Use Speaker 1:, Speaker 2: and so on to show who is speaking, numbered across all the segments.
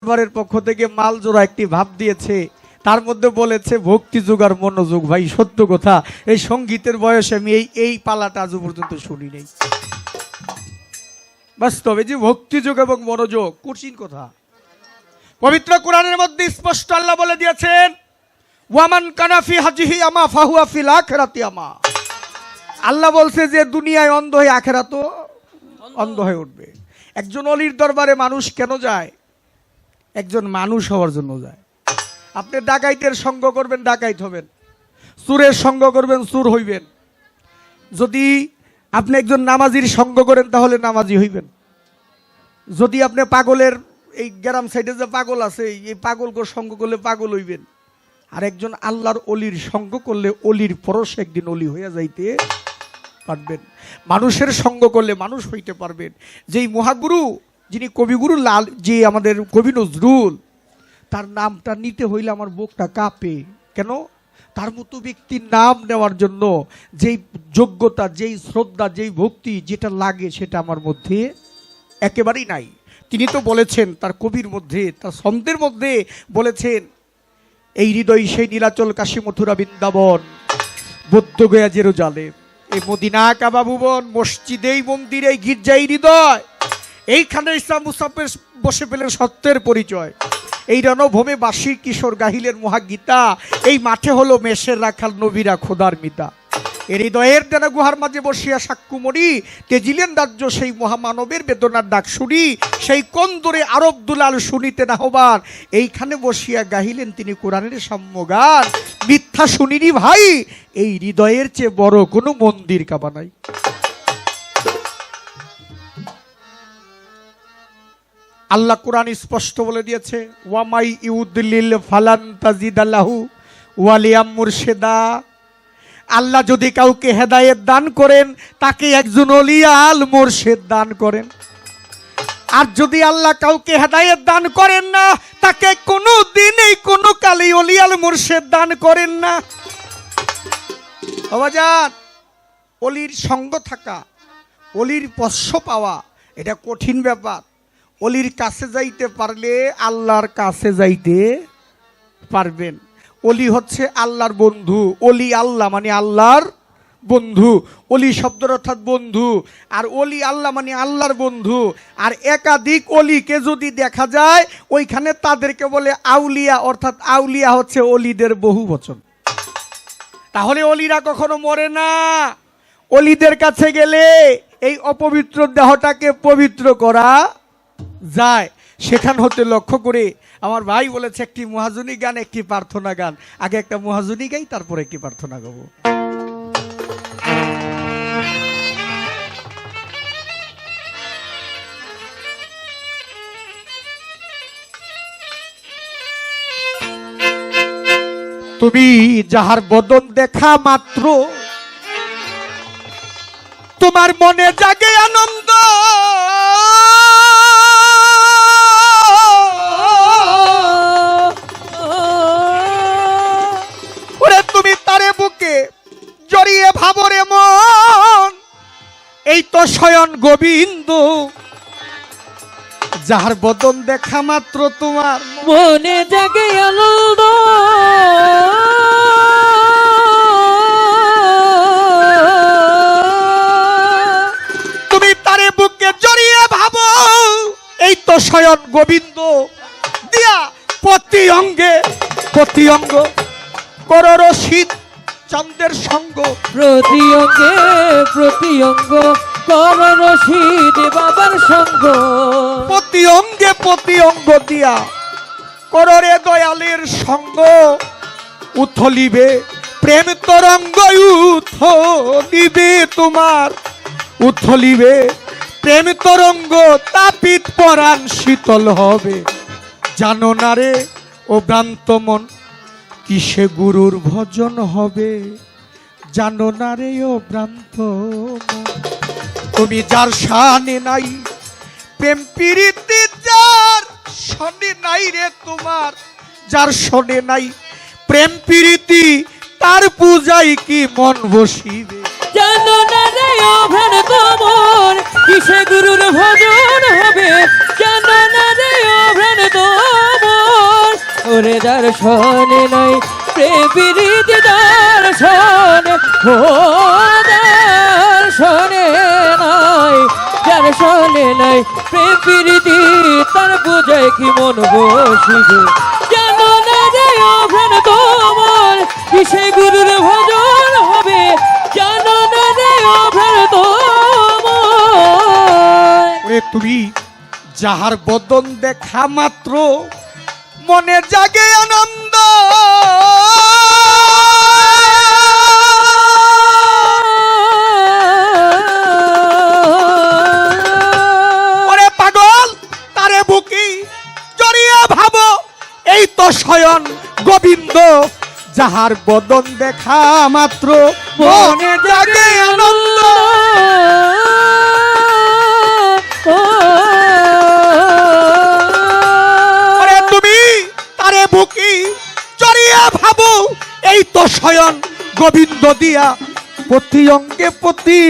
Speaker 1: দরবারের পক্ষ থেকে মাল জোড়া একটি ভাব দিয়েছে, তার মধ্যে বলেছে ভক্তি যুগ আর মনোযোগ। ভাই সত্য কথা, এই সঙ্গীতের বয়সে আমি এই পালাটা আজ পর্যন্ত শুনি নাই। বাস্তবে যে ভক্তি যুগ এবং মনোযোগ কঠিন কথা। পবিত্র কোরআনের মধ্যে স্পষ্ট আল্লাহ বলে দিয়েছেন, ওয়ামান কানাফি হাজিহি আমা ফাহুয়া ফিল আখিরাতি আমা। আল্লাহ বলছে যে দুনিয়ায় অন্ধ হয়ে আখিরাতও অন্ধ হয়ে উঠবে। একজন অলির দরবারে মানুষ কেন যায়? একজন মানুষ হওয়ার জন্য যায়। আপনি ডাকাইতের সঙ্গ করবেন, ডাকাইত হবেন। চোরের সঙ্গ করবেন, চোর হইবেন। যদি আপনি একজন নামাজির সঙ্গ করেন তাহলে নামাজি হইবেন। যদি আপনি পাগলের, এই গ্রাম সাইডে যে পাগল আছে, এই পাগলকে সঙ্গ করলে পাগল হইবেন। আর একজন আল্লাহর অলির সঙ্গ করলে অলির পরশ একদিন অলি হইয়া যাইতে পারবেন। মানুষের সঙ্গ করলে মানুষ হইতে পারবেন। যেই মহাগুরু, যিনি কবিগুরু লাল, যে আমাদের কবি নজরুল, তার নামটা নিতে হইলে আমার বুকটা কাঁপে। কেন? তার মতো ব্যক্তির নাম নেওয়ার জন্য যেই যোগ্যতা, যেই শ্রদ্ধা, যেই ভক্তি যেটা লাগে সেটা আমার মধ্যে একেবারেই নাই। তিনি তো বলেছেন তার কবির মধ্যে, তার ছন্দের মধ্যে বলেছেন, এই হৃদয় সেই নীলাচল কাশী মথুরা বৃন্দাবন, বৌদ্ধ গয়া জেরুজালেম, এই মদিনা কাবা ভুবন, মসজিদেই মন্দিরে গির্জাই হৃদয়, এইখানে ইসলাম মুসাফের বসে পেলেন সত্যের পরিচয়। এই রণভূমে বাসী কিশোর গাহিলের মহাগীতা, এই মাঠে হলো মেষের রাখাল নবীরা খোদার মিতা। এর হৃদয়ের দেনা গুহার মাঝে বসিয়া সাক্কুমণি তেজিলেন রাজ্য সেই মহামানবের বেদনার ডাক শুনি, সেই কন্দরে আরব দুলাল শুনিতে না হবার, এইখানে বসিয়া গাহিলেন তিনি কোরআনের সাম্যগান। মিথ্যা শুনিনি ভাই, এই হৃদয়ের চেয়ে বড় কোনো মন্দির কাবা নাই। আল্লাহ কোরআন স্পষ্ট বলে দিয়েছে, ওয়ামাই ইউদলিল ফালান তাজিদাল্লাহু ওয়ালিয়াম মুর্শেদা। আল্লাহ যদি কাউকে হেদায়েত দান করেন, তাকে একজন ওলিয়াল মুর্শেদ দান করেন। আর যদি আল্লাহ কাউকে হেদায়েত দান করেন না, তাকে কোনো দিনই কোনো কালেই ওলিয়াল মুর্শেদ দান করেন না। বাবাজান, অলির সঙ্গ থাকা, অলির পস্য পাওয়া, এটা কঠিন ব্যাপার। অলির কাছে যাইতে পারলে আল্লাহর কাছে যাইতে পারবেন। অলি হচ্ছে আল্লাহর বন্ধু। অলি আল্লাহ মানে আল্লাহর বন্ধু। অলি শব্দের অর্থাৎ বন্ধু, আর অলি আল্লাহ মানে আল্লাহর বন্ধু। আর একাধিক অলিকে যদি দেখা যায়, ওইখানে তাদেরকে বলে আউলিয়া, অর্থাৎ আউলিয়া হচ্ছে অলিদের বহু বচন। তাহলে অলিরা কখনো মরে না। অলিদের কাছে গেলে এই অপবিত্র দেহটাকে পবিত্র করা যায়। সেখান হতে লক্ষ্য করে আমার ভাই বলেছে একটি মুহাজনী গান, একটি প্রার্থনা গান। আগে একটা মুহাজনী গাই, তারপর একটি প্রার্থনা গাবো। তুমি যাহার বদন দেখা মাত্র তোমার মনে জাগে আনন্দ, ওরে তুমি তারে বুকে জড়িয়ে ভাবরে মন, এই তো স্বয়ং গোবিন্দ। যাহার বদন দেখা মাত্র তোমার
Speaker 2: মনে জাগে আনন্দ,
Speaker 1: তুমি তারে বুকে জড়িয়ে ভাবো, এই তো স্বয়ং গোবিন্দ। দিয়া প্রতি অঙ্গ করো রশিদ চন্দ্রের সঙ্গ,
Speaker 2: প্রতি অঙ্গ করো রশিদ বাবার সঙ্গ।
Speaker 1: প্রতি অঙ্গ দিয়া করো রে দয়ালের সঙ্গ। উথলিবে প্রেম তরঙ্গ, উথলিবে তোমার, উথলিবে প্রেম তরঙ্গ, তাপিত পরাণ শীতল হবে। জানো না রে ও ভ্রান্ত মন, কিসে গুরুর ভজন হবে। জানো না রে ও ভ্রান্ত মন, তুমি যার শানে নাই প্রেম প্রীতি, যার শনে নাই রে তোমার, যার শনে নাই প্রেম প্রীতি, তার পূজায় কি মন বসিবে।
Speaker 2: জানো না রে ও ভ্রান্ত মন, কিসে গুরুর ভজন হবে। জানো না রে ও ভ্রান্ত ওরে দর্শনে নাই প্রেম প্রীতি দর্শনে ও দর্শনে নাই দর্শনে নাই প্রেম প্রীতি তার বুঝায় কি মন বসিবে জানো না রে ও প্রাণ তোমার কিসে গুরুর ভজন হবে জানো না রে ও প্রাণ তোমার
Speaker 1: ওরে তুমি যাহার বদন দেখা মাত্র মনে জাগে আনন্দ ওরে পাগল তারে বুকি জড়িয়ে ভাবো এই তো স্বয়ং গোবিন্দ যাহার বদন দেখা মাত্র মনে জাগে আনন্দ ওরে তুমি তারে বুকি জড়িয়ে ভাবো এই তো স্বয়ং গোবিন্দ দিয়া প্রতি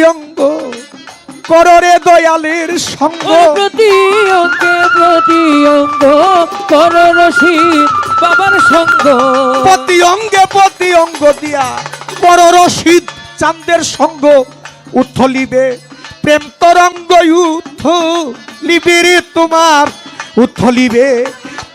Speaker 1: অঙ্গ কররে দয়ালের সঙ্গ
Speaker 2: প্রতি অঙ্গ কর রশিদ বাবার সঙ্গ
Speaker 1: প্রতি অঙ্গ দিয়া কর রশিদ চাঁদের সঙ্গ উথলিবে প্রেম তরঙ্গ উথলিবে রে তোমার উথলিবে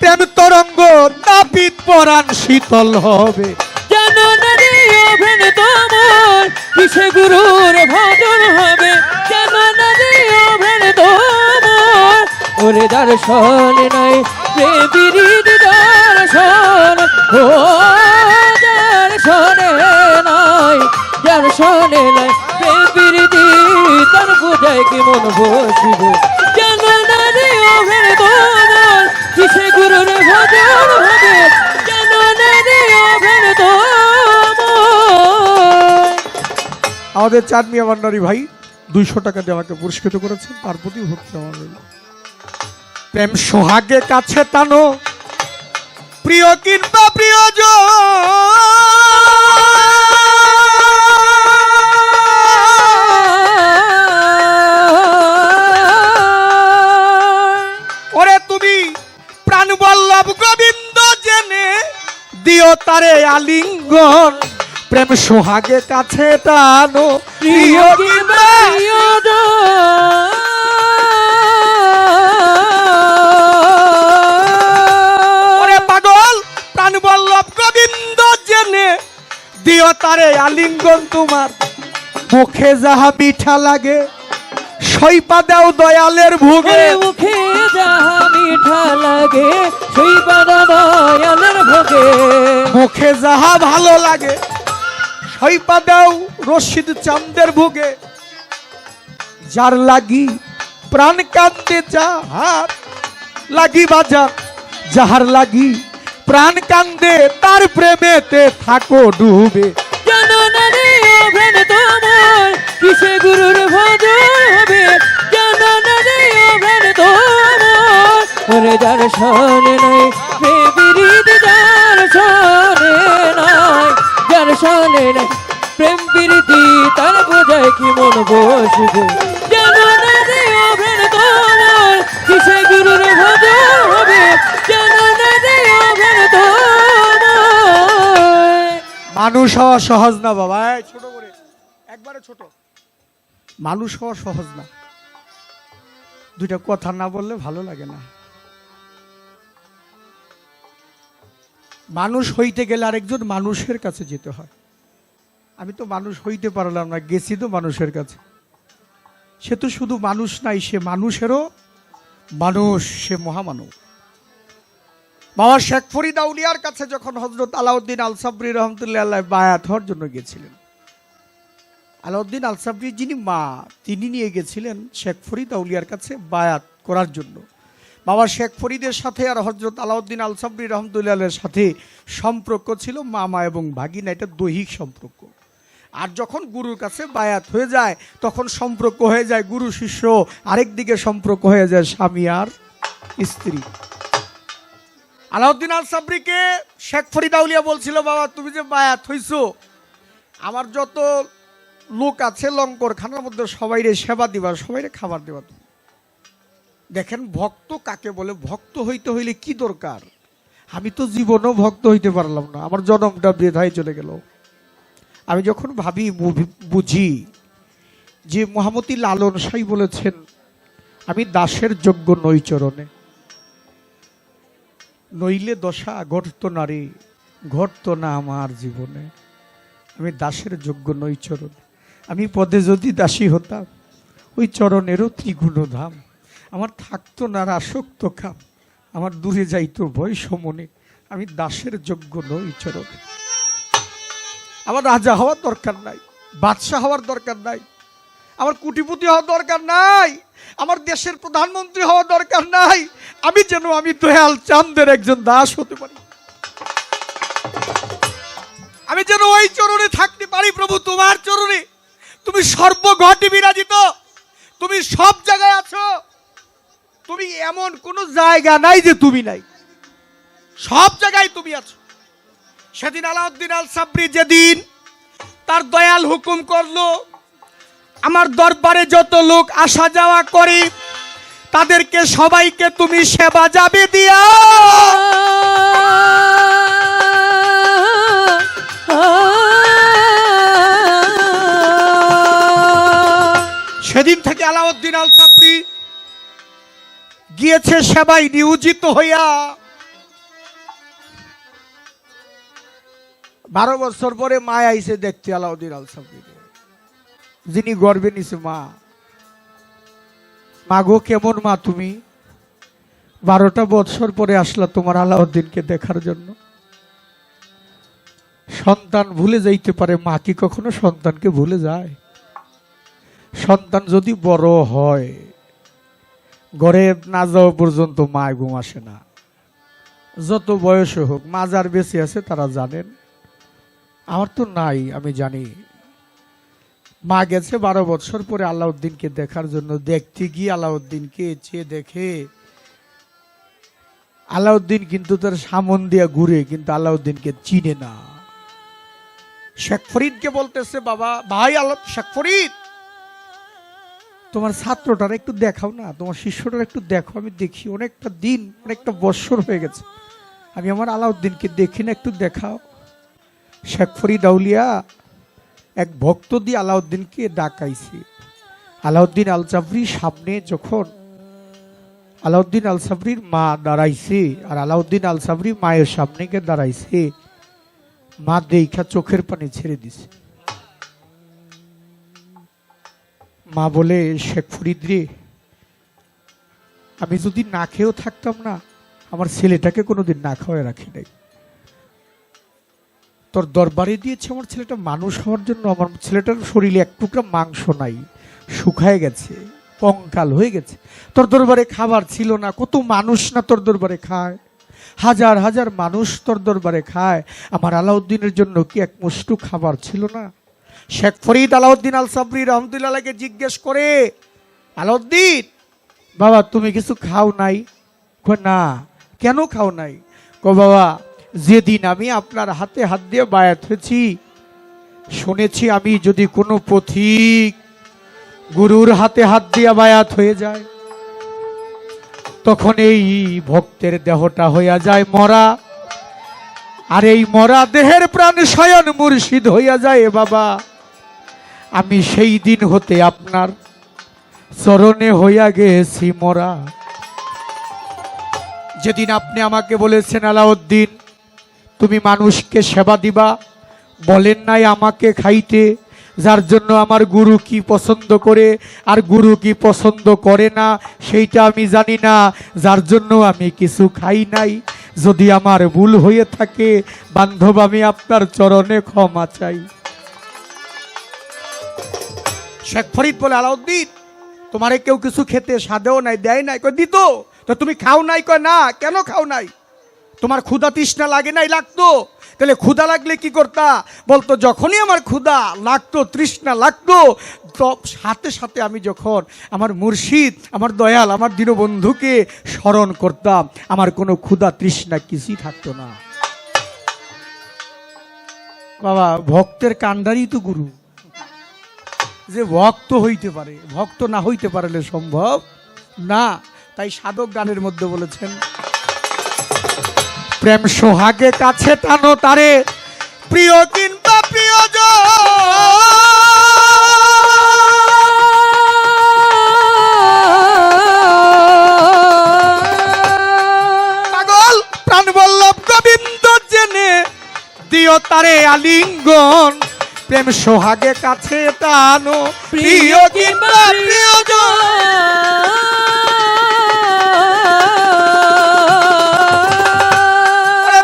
Speaker 1: প্রেম তরঙ্গ নাপিত পরাণ শীতল হবে
Speaker 2: জানো না রে ও প্রাণ তোমার কিসে গুরুর ভজন হবে জানো না রে ও প্রাণ তোমার ওরে দর্শন নাই প্রেম প্রীতি দর্শন ও দর্শনে নাই দর্শনে নাই প্রেম প্রীতি তার বুঝায় কি মন বসিবে জানো না রে ও প্রাণ তোমার কিসে গুরুর ভজন হবে জানো না রে ও প্রাণ তোমার
Speaker 1: আমাদের চাঁদ মিয়া ভান্ডারী ভাই 200 টাকা দিয়ে আমাকে পুরস্কৃত করেছেন তার প্রতি ভক্তি আমার রইল। প্রেম সোহাগে কাছে টানো প্রিয় কিংবা ওরে তুমি প্রাণ বল্লভ গোবিন্দ জেনে দিও তারে আলিঙ্গন প্রেম সোহাগে কাছে টানো প্রিয় কিংবা ওরে পাগল প্রাণ বল্লভ গোবিন্দ জেনে দিও তারে আলিঙ্গন তোমার মুখে যাহা মিঠা লাগে সইপা দাও দয়ালের ভোগে
Speaker 2: মুখে যাহা মিঠা লাগে সেই পাদা দয়ালের ভোগে
Speaker 1: মুখে যাহা ভালো লাগে সইপা দাও রশিদ চাঁদের ভোগে যার লাগি প্রাণ কান্দে যাহার লাগি বাজার যাহার লাগি প্রাণ কান্দে তার প্রেমেতে থাকো ডুবে
Speaker 2: জানো না রে ও প্রাণ তোমার কিসে গুরুর ভজন হবে জানো না রে ও প্রাণ তোমার ওরে দর্শনে নাই প্রেম প্রীতি দর্শনে নাই দর্শনে নাই প্রেম প্রীতি তার বোঝায় কি মন বসবে জানো না রে ও প্রাণ তোমার কিসে গুরুর ভজন হবে জানো না রে ও প্রাণ তোমার
Speaker 1: মানুষ হওয়া সহজ না বাবা এই ছোট করে একবারে ছোট মানুষ হওয়া সহজ না দুইটা কথা না বললে ভালো লাগে না মানুষ হইতে গেলে আরেকজন মানুষের কাছে যেতে হয় আমি তো মানুষ হইতে পারলাম না গেছি তো মানুষের কাছে সে তো শুধু মানুষ নাই সে মানুষেরও মানুষ সে মহামানব বাবা শেখ ফরিদ আউলিয়ার কাছে যখন হযরত আলাউদ্দিন আল সাবরি রহমতুল্লাহ আলাইহ বায়াত হওয়ার জন্য গেছিলেন আলাউদ্দিন আল সাবরি যিনি মা তিনি নিয়ে গেছিলেন শেখ ফরিদ আউলিয়ার কাছে বায়াত করার জন্য বাবা শেখ ফরিদের সাথে আর হযরত আলাউদ্দিন আল সাবরি রহমতুল্লাহ আলাইহির সাথে সম্পর্ক ছিল মামা এবং ভাগিনা এটা দৈহিক সম্পর্ক আর যখন গুরুর কাছে বায়াত হয়ে যায় তখন সম্পর্ক হয়ে যায় গুরু শিষ্য আরেকদিকে সম্পর্ক হয়ে যায় স্বামী আর স্ত্রী আলাউদ্দিন আল সাবরিকে শেখ ফরিদ আউলিয়া বলছিল বাবা তুমি যে বায়াত হইছো আমার যত লোক আছে লঙ্কর খানার মধ্যে সবাইরে সেবা দিবা সবাইরে খাবার দেবা তুমি দেখেন ভক্ত কাকে বলে ভক্ত হইতে হইলে কি দরকার আমি তো জীবনও ভক্ত হইতে পারলাম না, আমার জন্মটা বৃথায় চলে গেল। আমি যখন ভাবি বুঝি যে মহামতি লালন সাই বলেছেন, আমি দাসের যোগ্য নই চরণে, নইলে দশা ঘটত নারী, ঘটত না আমার জীবনে। আমি দাসের যোগ্য নই চরণে, আমি পদে যদি দাসী হতাম, ওই চরণেরও ত্রিগুণ ধাম, আমার থাকতো না আসক্ত কাম, আমার দূরে যাইতো ভয় সমনে। আমি দাসের যোগ্য নই চরণে। আমার রাজা হওয়ার দরকার নাই, বাদশাহ হওয়ার দরকার নাই, আমার কোটিপতি হওয়ার দরকার নাই, আমার দেশের প্রধানমন্ত্রী হওয়ার দরকার নাই। আমি যেন আমি দয়াল চাঁদের একজন দাস হতে পারি, আমি যেন ওই চরণে থাকতে পারি। প্রভু তোমার চরণে, তুমি সর্বঘটে বিরাজিত, তুমি সব জায়গায় আছো, তুমি এমন কোন জায়গা নাই যে তুমি নাই, সব জায়গায় তুমি আছো। সেদিন আলাউদ্দিন আল সাবরি যেদিন তার দয়াল হুকুম করলো, আমার দরবারে যত লোক আসা যাওয়া করে তাদেরকে সবাইকে তুমি সেবা যাবে দিয়া, সেদিন থেকে আলাউদ্দিন আল সাবরি গিয়েছে সেবায় নিয়োজিত হইয়া। 12 বছর পরে মা আইসে দেখতে আলাউদ্দিন আল সাবরি, যিনি গর্বে নিছে। মা গো, কেমন মা তুমি? 12টা বছর পরে আসলা তোমার আলাউদ্দিনকে দেখার জন্য। সন্তান ভুলে যাইতে পারে, মা কি কখনো সন্তানকে ভুলে যায়? সন্তান যদি বড় হয়, ঘরে না যাওয়া পর্যন্ত মা ঘুম আসে না, যত বয়স হোক। মা যার বেঁচে আছে তারা জানেন, আমার তো নাই, আমি জানি। মা গেছে 12 বছর পরে আলাউদ্দিনকে দেখার জন্য। দেখতে গিয়ে আলাউদ্দিনকে চেয়ে দেখে, আলাউদ্দিন কিন্তু তার সামন দিয়া ঘুরে, কিন্তু আলাউদ্দিনকে চিনে না। শেখ ফরিদকে বলতেছে, বাবা ভাই শেখ ফরিদ, তোমার ছাত্রটার একটু দেখাও না, তোমার শিষ্যটার একটু দেখো, আমি দেখি অনেকটা দিন, অনেকটা বৎসর হয়ে গেছে, আমি আমার আলাউদ্দিনকে দেখি না, একটু দেখাও। শেখ ফরিদ আউলিয়া এক ভক্ত দিয়ে আলাউদ্দিনকে ডাকাইছে। আলাউদ্দিন আল সাবরির সামনে যখন আলাউদ্দিন আল সাবরির মা দাঁড়াইছে, আর আলাউদ্দিন আল সাবরি মায়ের সামনে গিয়ে দাঁড়াইছে, মা দেখা চোখের পানি ছেড়ে দিছে। মা বলে, শেখ ফরিদ রে, আমি যদি না খেয়েও থাকতাম না, আমার ছেলেটাকে কোনোদিন না খাওয়ায় রাখি নাই। তোর দরবারে দিয়েছে আমার ছেলেটা মানুষ হওয়ার জন্য। আমার ছেলেটার শরীরে এক টুকরা মাংস নাই, শুকায় গেছে, কঙ্কাল হয়ে গেছে। তোর দরবারে খাবার ছিল না, কত মানুষ না তোর দরবারে খায়, হাজার হাজার মানুষ তোর দরবারে খায়, আমার আলাউদ্দিনের জন্য কি এক মুষ্টি খাবার ছিল না? শেখ ফরিদ আলাউদ্দিন আল সাবরি রহমতুল্লাহকে জিজ্ঞেস করে, আলাউদ্দিন বাবা তুমি কিছু খাও নাই? না। কেন খাও নাই? বাবা, যেদিন আমি আপনার হাতে হাত দিয়ে বায়াত হয়েছি, শুনেছি আমি যদি কোনো পথিক গুরুর হাতে হাত দিয়ে বায়াত হয়ে যায়, তখন এই ভক্তের দেহটা হইয়া যায় মরা, আর এই মরা দেহের প্রাণ স্বয়ং মুর্শিদ হইয়া যায়। বাবা, আমি সেই দিন হতে আপনার চরণে হইয়া গেছি মরা। যেদিন আপনি আমাকে বলেছেন, আলাউদ্দিন তুমি মানুষকে সেবা দিবা, বলেন নাই আমাকে খাইতে, যার জন্য আমার গুরু কি পছন্দ করে আর গুরু কি পছন্দ করে না সেইটা আমি জানি না, যার জন্য আমি কিছু খাই নাই। যদি আমার ভুল হয়ে থাকে বান্ধব, আমি আপনার চরণে ক্ষমা চাই। শেখ ফরিদ বলে, আলাউদ্দিন তোমারে কেউ কিছু খেতে সাদেও নাই, দেয় নাই? কই দিত, তো তুমি খাও নাই? কয় না। কেন খাও নাই? তোমার ক্ষুধা তৃষ্ণা লাগে নাই? লাগতো। তাহলে ক্ষুধা লাগলে কি করতা? বলতো যখনই আমার ক্ষুধা লাগতো, তৃষ্ণা লাগতো, সাথে সাথে আমি যখন আমার মুর্শিদ, আমার দয়াল, আমার দীনবন্ধুকে স্মরণ করতাম, আমার কোনো ক্ষুধা তৃষ্ণা কিছুই থাকতো না। বাবা, ভক্তের কাণ্ডারই তো গুরু, যে ভক্ত হইতে পারে, ভক্ত না হইতে পারলে সম্ভব না। তাই সাধক গানের মধ্যে বলেছেন, প্রেম সোহাগে কাছে টানো তারে প্রিয় কিংবা পাগল প্রাণ বল্লভ গোবিন্দ জেনে দিও তারে আলিঙ্গন প্রেম সোহাগে কাছে টানো প্রিয় কিংবা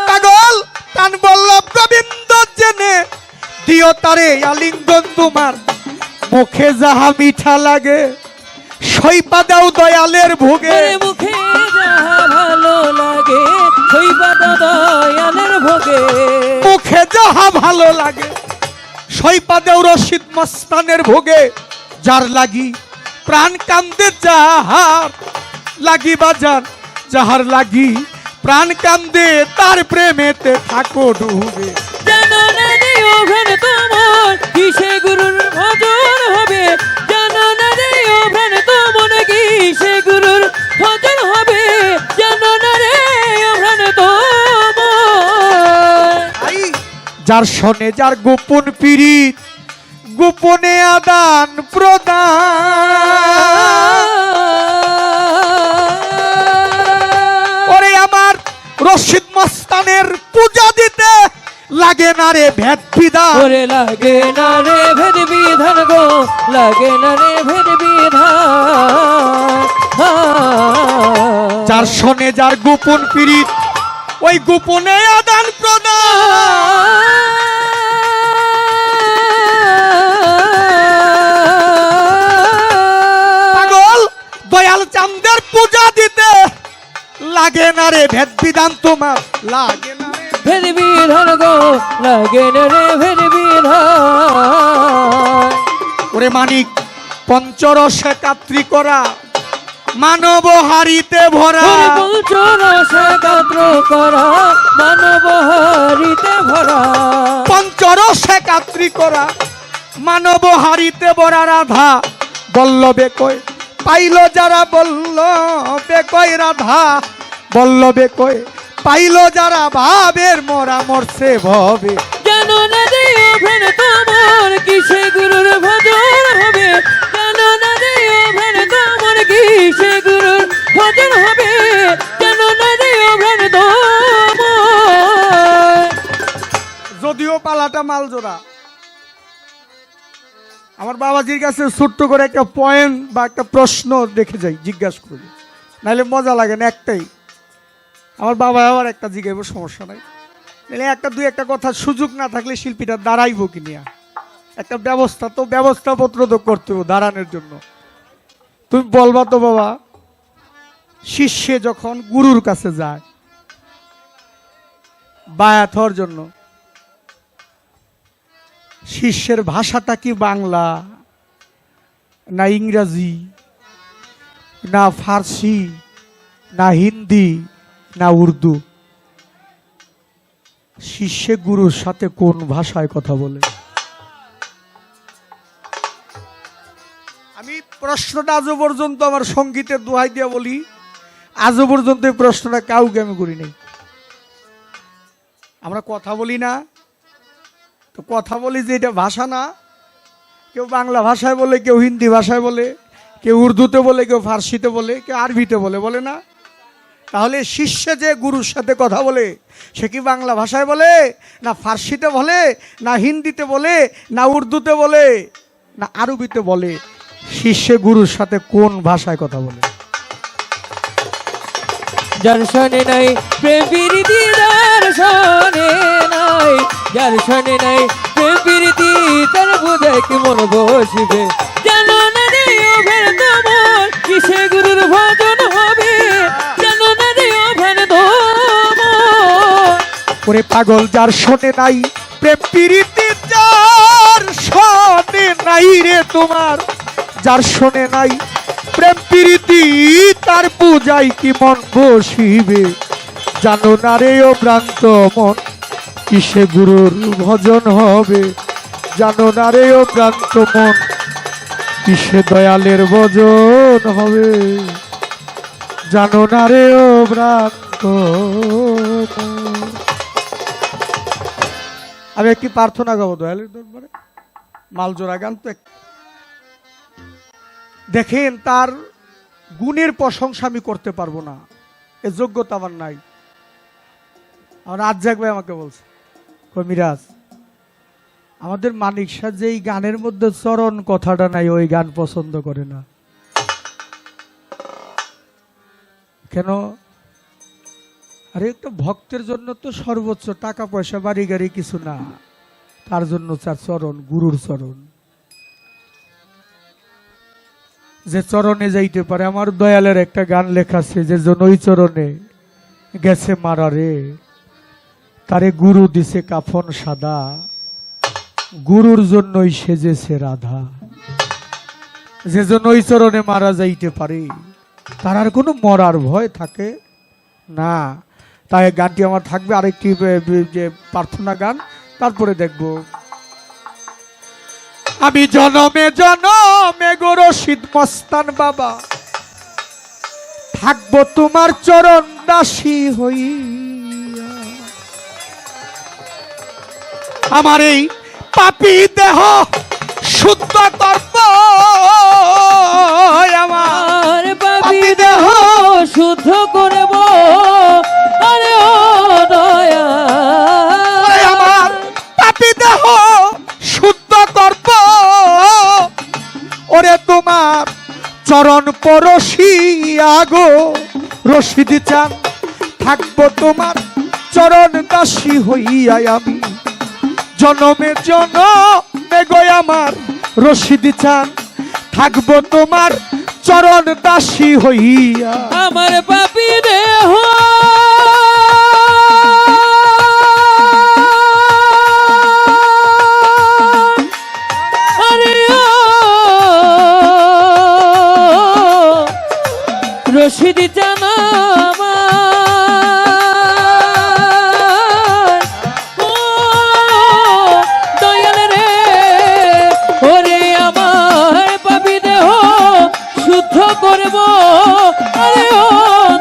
Speaker 1: পাগল প্রাণ বল্লভ গোবিন্দ জেনে দিও তারে আলিঙ্গন তোমার মুখে যাহা মিঠা লাগে সইপা দাও দয়ালের ভোগে
Speaker 2: মুখে যাহা ভালো লাগে সইপা দাও দয়ালের ভোগে
Speaker 1: মুখে যাহা ভালো লাগে সইপা দেও রশিদ মস্তানের ভোগে যার লাগি প্রাণ কান্দে যাহার লাগি বাজার যাহার লাগি প্রাণ কান্দে তার প্রেমেতে থাকো ডুবে
Speaker 2: জানো না দিও প্রাণ তোমার কিসে গুরুর ভজন হবে জানো না দিও প্রাণ তোমার কিসে গুরুর ভজন হবে জানো না রে প্রাণ তোমার
Speaker 1: যার শোনে যার গোপন পীড়িত গোপনে আদান প্রদান ওরে আমার রশিদ মস্তানের পূজা দিতে লাগে না রে ভেদ বিধান
Speaker 2: ওরে লাগে না রে ভেদ বিধান গো লাগে না রে ভেদ বিধান
Speaker 1: যার শোনে যার গোপন পীড়িত ওই গোপনে আদান প্রদান পাগল দয়াল চাঁদের পূজা দিতে লাগে না রে ভেদ বিধান তোমার লাগে না রে
Speaker 2: ভেদ বিধান গো লাগে না রে ভেদ বিধান
Speaker 1: ওরে মানিক পঞ্চরসে কাত্রি করা মানব হারিতে ভরা
Speaker 2: পঞ্চরসে কাত্র করা মানব হারিতে ভরা
Speaker 1: পঞ্চরসে কাত্রি করা মানব হারিতে ভরা রাধা বল্লবে কই পাইল যারা বল্লবে কই রাধা বল্লবে কই পাইল যারা ভাবের মরা মরছে ভবে
Speaker 2: জানো না দিও প্রাণ তোমার কিসে গুরুর ভজন হবে জানো না দিও প্রাণ তোমার কিসে গুরুর ভজন হবে জানো না দিও প্রাণ তোমার
Speaker 1: যদিও পালাটা মাল জোড়া আমার বাবাজির কাছে ছোট্ট করে একটা পয়েন্ট বা একটা প্রশ্ন দেখে যাই জিজ্ঞাসা করি নাহলে মজা লাগে না একটাই আমার বাবা আবার একটা জিজ্ঞাসা সমস্যা নাই নাহলে একটা দুই একটা কথার সুযোগ না থাকলে শিল্পীটা দাঁড়াইব কি নিয়া একটা ব্যবস্থাপত্র তো করতে হবে দাঁড়ানোর জন্য তুমি বলবা তো বাবা শিষ্যে যখন গুরুর কাছে যায় বায়াত হওয়ার জন্য শিষ্যের ভাষাটা কি বাংলা না ইংরাজি না ফার্সি না হিন্দি না উর্দু শিষ্যে গুরুর সাথে কোন ভাষায় কথা বলে আমি প্রশ্নটা আজও পর্যন্ত আমার সঙ্গীতের দোহাই দিয়ে বলি আজও পর্যন্ত এই প্রশ্নটা কাউকে আমি করি নাই আমরা কথা বলি না তো কথা বলি যে এটা ভাষা না কেউ বাংলা ভাষায় বলে কেউ হিন্দি ভাষায় বলে কেউ উর্দুতে বলে কেউ ফার্সিতে বলে কেউ আরবিতে বলে না তাহলে শিষ্য যে গুরুর সাথে কথা বলে সে কি বাংলা ভাষায় বলে না ফার্সিতে বলে না হিন্দিতে বলে না উর্দুতে বলে না আরবিতে বলে শিষ্য গুরুর সাথে কোন ভাষায় কথা বলে
Speaker 2: যার শোনে নাই প্রেম প্রীতি যার শোনে নাই যার শোনে নাই প্রেম প্রীতি তার বুঝায় কি মন বসিবে জানো না দিও প্রাণ তোমার কিসে গুরুর ভজন হবে জানো না দিও প্রাণ তোমার
Speaker 1: ওরে পাগল যার শোনে নাই প্রেম প্রীতি যার শোনে নাই রে তোমার যার শোনে নাই প্রেম প্রীতি তার পূজাই কি মন বসিবে জানো না রে ও ভ্রান্ত মন কিসে গুরুর ভজন হবে জানো না রে ও ভ্রান্ত মন কিসে দয়ালের ভজন হবে জানো না রে ও ভ্রান্ত মন। আমি একটি প্রার্থনা গাবো দয়ালের দরবারে, মালজোড়া গান তো দেখেন, তার গুণের প্রশংসা আমি করতে পারবো না, এ যোগ্যতা আমার নাই। আমার আজ্জাক ভাই আমাকে বলছে, মিরাজ আমাদের মানিক শাহ যে এই গানের মধ্যে চরণ কথাটা নাই, ওই গান পছন্দ করে না। কেন? আরে একটা ভক্তের জন্য তো সর্বোচ্চ টাকা পয়সা বাড়ি গাড়ি কিছু না, তার জন্য তার চরণ, গুরুর চরণ, যে চরণে যাইতে পারে। আমার দয়ালের একটা গান লেখা আছে, যে জন ওই চরণে গেছে মারা রে, তারে গুরু দিছে কাফন সাদা, গুরুর জন্যই সেজেছে রাধা। যে জন ওই চরণে মারা যাইতে পারে, তার আর কোনো মরার ভয় থাকে না। তাই গানটি আমার থাকবে, আরেকটি যে প্রার্থনা গান, তারপরে দেখব। আমি জনমে জনমে গো রশিদ মস্তান বাবা, থাকবো তোমার চরণ দাসী হইয়া। আমার এই পাপী দেহ শুদ্ধ করব,
Speaker 2: আমার পাপী দেহ শুদ্ধ করব, আরে ও দয়া,
Speaker 1: আমার পাপী দেহ শুদ্ধ করব, ওরে তোমার চরণ পরশিয়া গো রশিদ চান, থাকবো তোমার চরণ দাসী হইয়া। আমি জনমে জনমে গো আমার রশিদ চান, থাকবো তোমার চরণ দাসী হইয়া।
Speaker 2: আমার পাপী দেহ আরে ও রশিদ জানা দয়াল রে, ওরে আমার পাপী দেহ শুদ্ধ করব, আরে ও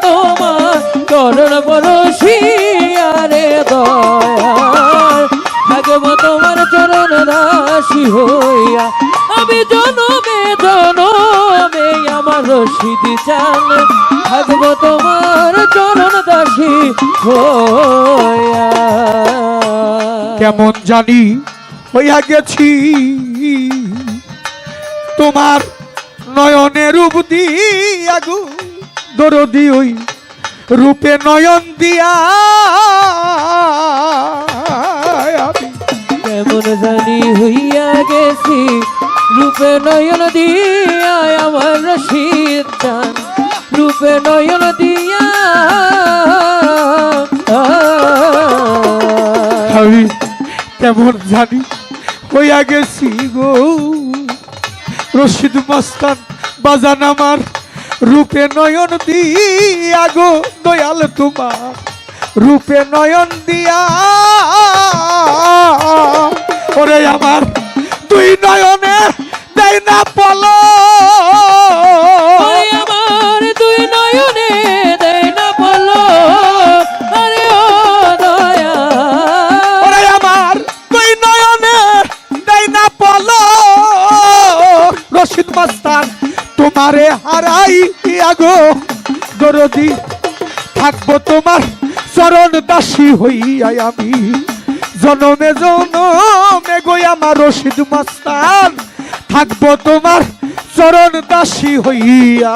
Speaker 2: তোমার চরণ পরশিয়া রে দয়াল, থাকবো তোমার চরণ দাসী হইয়া। আমি জনমে জনমে আমার রশিদ চান, থাকবো তোমার চরণ দাসী হইয়া।
Speaker 1: কেমন জানি হইয়া গেছি তোমার নয়নে রূপ দিয়া গো দরদি, ওই রূপে নয়ন দিয়া আমি
Speaker 2: কেমন জানি হইয়া গেছি রূপে নয়ন দিয়া, আমার রশিদ চান রূপে নয়ন দিয়া।
Speaker 1: আমি কেমন জানি হইয়া গেছি গো রশিদ মস্তান বাজান, আমার রূপে নয়ন দিয়া গো দয়াল, তোমার রূপে নয়ন দিয়া। ওরে আমার তুই নয়নে দেয় না পলো,
Speaker 2: ওরে আমার দুই নয়নে দেয় না পলো, আরে ও দয়া,
Speaker 1: ওরে আমার তুই নয়নে দেয় না পলো। রশিদ মস্তান তোমারে হারাই গো দরদি, থাকবো তোমার চরণ দাসী হইয়া। আমি জনমে জনমে গো আমার রশিদ মস্তান, থাকবো তোমার চরণ দাসী হইয়া।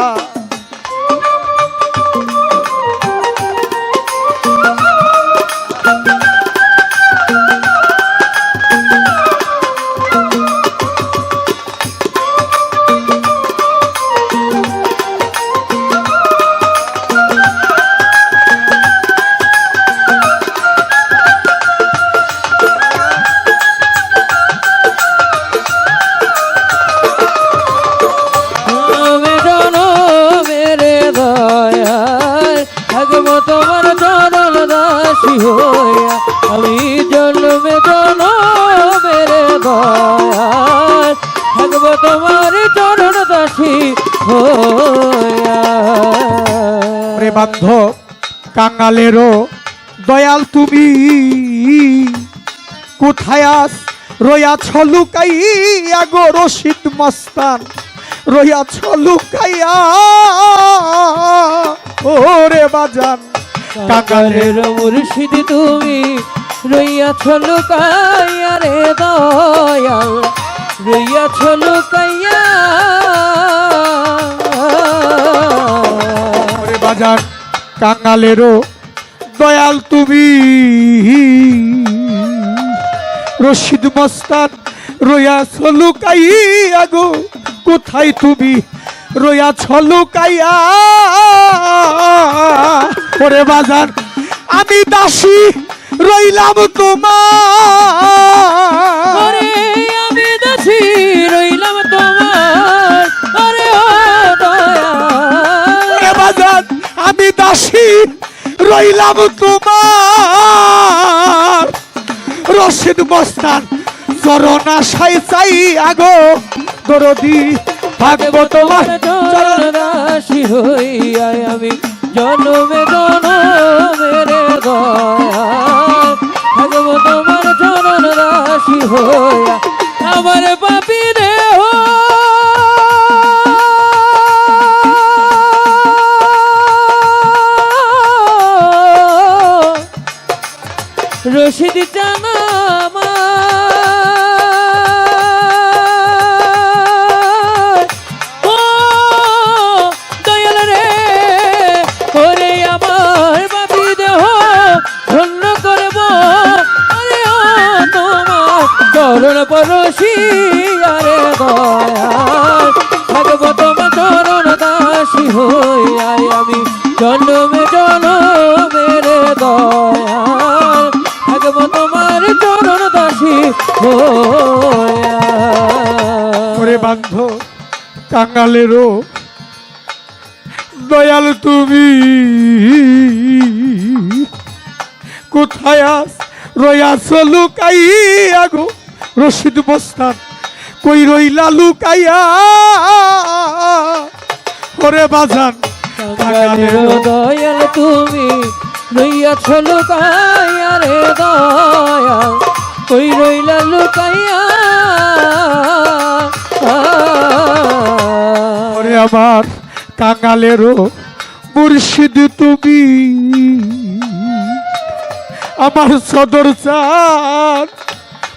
Speaker 2: হইয়া, আমি জন্মে জন্মের দয়াল, থাকবো তোমার চরণ দাসী হইয়া।
Speaker 1: রে বান্ধব কাঙালেরও দয়াল তুমি, কোথায় আস রইয়াছ লুকাইয়া গো রশিদ মস্তান রইয়াছ লুকাইয়া ওরে বাজান
Speaker 2: কাকালের মুর্শিদ তুমি রইয়াছ লুকাইয়া রে দয়াল রইয়াছ লুকাইয়া
Speaker 1: ওরে বাজান কাঙালেরও দয়াল তুমি রশিদ মস্তান রইয়াছ লুকাইয়া গো কোথায় তুমি রইয়াছ লুকাইয়া ওরে বাজান আমি দাসী রইলাম তোমার
Speaker 2: ওরে আমি দাসী রইলাম তোমার ওরে ও দয়াল
Speaker 1: ওরে বাজান আমি দাসী রইলাম তোমার রশিদ মস্তান চরণ আশায় চাই আগো দরদি থাকবো তোমার
Speaker 2: চরণ দাসী হইয়া আমি জনমে জনমের দয়াল থাকবো তোমার চরণ দাসী হইয়া আমার পাপি দেহ রশিদ জানা ও দয়াল রে ওরে আমার বাপি দেহ ধন্য করব আরে ও তোমার চরণ পরশি আরে দয়াল থাকবো তোমার চরণ দাসী হইয়া আমি জন্মে জনমের দয়াল থাকবো তোমার চরণ দাসী হইয়া
Speaker 1: ওরে বান্ধ কাঙালেরও দয়াল তুমি কোথায় আস রইয়াছ লুকাইয়া গো রশিদ মস্তান কই রইলা লুকাইয়া ওরে বাজান
Speaker 2: কাঙালের দয়াল তুমি রইয়াছ লুকাইয়া রে দয়াল কই রইলা লুকাইয়া
Speaker 1: ওরে আমার কাঙালেরও মুর্শিদ তুমি আমার সদর চাঁদ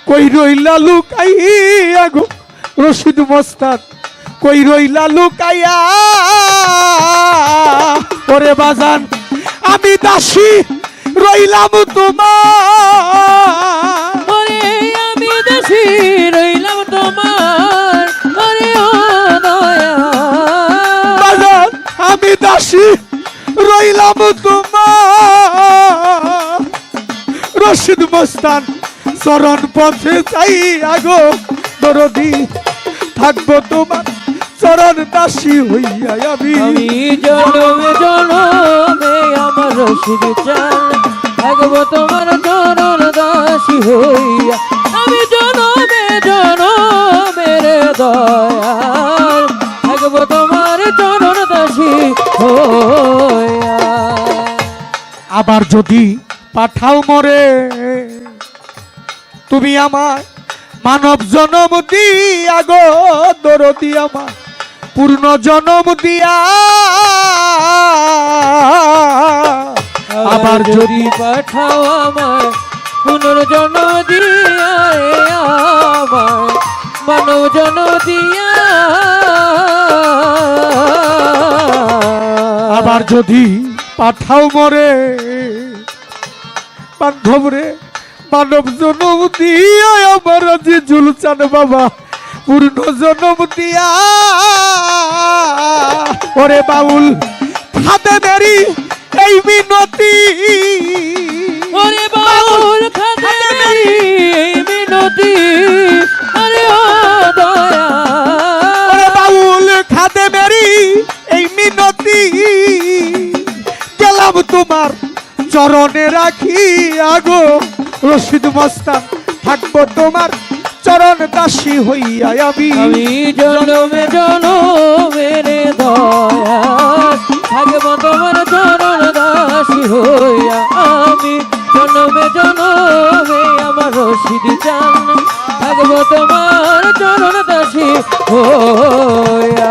Speaker 1: কই রইলা লুকাইয়া গো রশিদ মস্তান কই রইলা লুকাইয়া ওরে বাজান আমি দাসী রইলাম তোমার
Speaker 2: ওরে আমি দাসী রইলাম তোমার ওরে ও দয়াল
Speaker 1: বাজান আমি দাসী রইলাম তোমার রশিদ মস্তান চরণ পথে চাই আগো দরদি থাকবো তোমার চরণ দাসী হইয়া আমি
Speaker 2: আমি জনমে জনমে আমার রশিদ চাল থাকবো তোমার চরণ দাসী হইয়া আমি জনমে জনমের দয়াল থাকবো তোমার চরণ দাসী হইয়া
Speaker 1: আবার যদি পাঠাও মরে তুমি আমার মানব জনম দিয়া গো দরদি আমার পূর্ণ জনম দিয়া
Speaker 2: আবার যদি পাঠাও আমার পুনর্জন্ম দিয়া আমার মানব জন্ম দিয়া
Speaker 1: আবার যদি পাঠাও মরে বান্ধব রে মানব জনম দিয়া আমার যে জুলচান বাবা পূর্ণ জনম দিয়া ওরে বাউল খাদে মেরি এই মিনতি
Speaker 2: ওরে বাউল খাদে মিনতি আরে ও দয়া
Speaker 1: ওরে বাউল খাদে মেরি এই মিনতি গেলাম তোমার চরণে রাখি আগো রশিদ মস্তান থাকবো তোমার চরণ দাসী হইয়া আমি
Speaker 2: আমি জনমে জনমের দয়া থাকবো তোমার চরণ দাসী হইয়া আমি জনমে জনমে আমার রশিদ চান থাকবো তোমার চরণ দাসী ও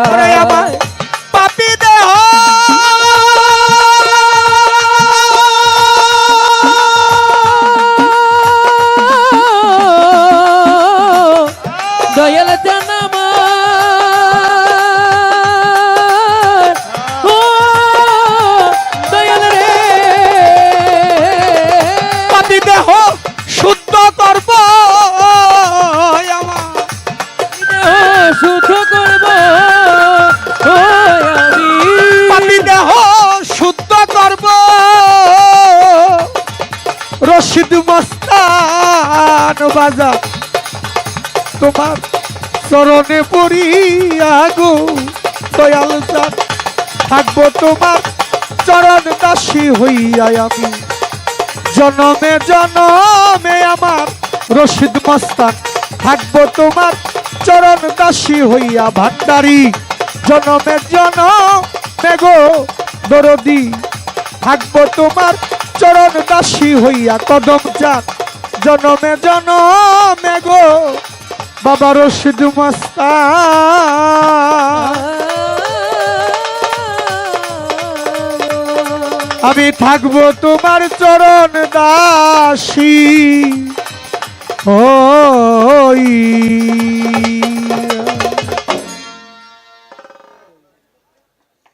Speaker 1: ওরে আমার পাপী দেহ
Speaker 2: দয়াল জান আমার ও দয়াল রে
Speaker 1: পাপী দেহ শুদ্ধ করব আমার
Speaker 2: শুদ্ধ করব ও আমি
Speaker 1: পাপী দেহ শুদ্ধ করব রশিদ মস্তান বাজা তোমার চরণে পড়িয়া গো দয়াল চাঁদ থাকবো তোমার চরণ দাসী হইয়া আমি জনমে জনমে আমার রশিদ মস্তান থাকবো তোমার চরণ দাসী হইয়া ভান্ডারি জনমে জনমে গো দরদি থাকবো তোমার চরণ দাসী হইয়া কদম চাঁদ জনমে জনমে গো বাবা রশিদ মস্তান আমি থাকবো তোমার চরণ দাসী ওই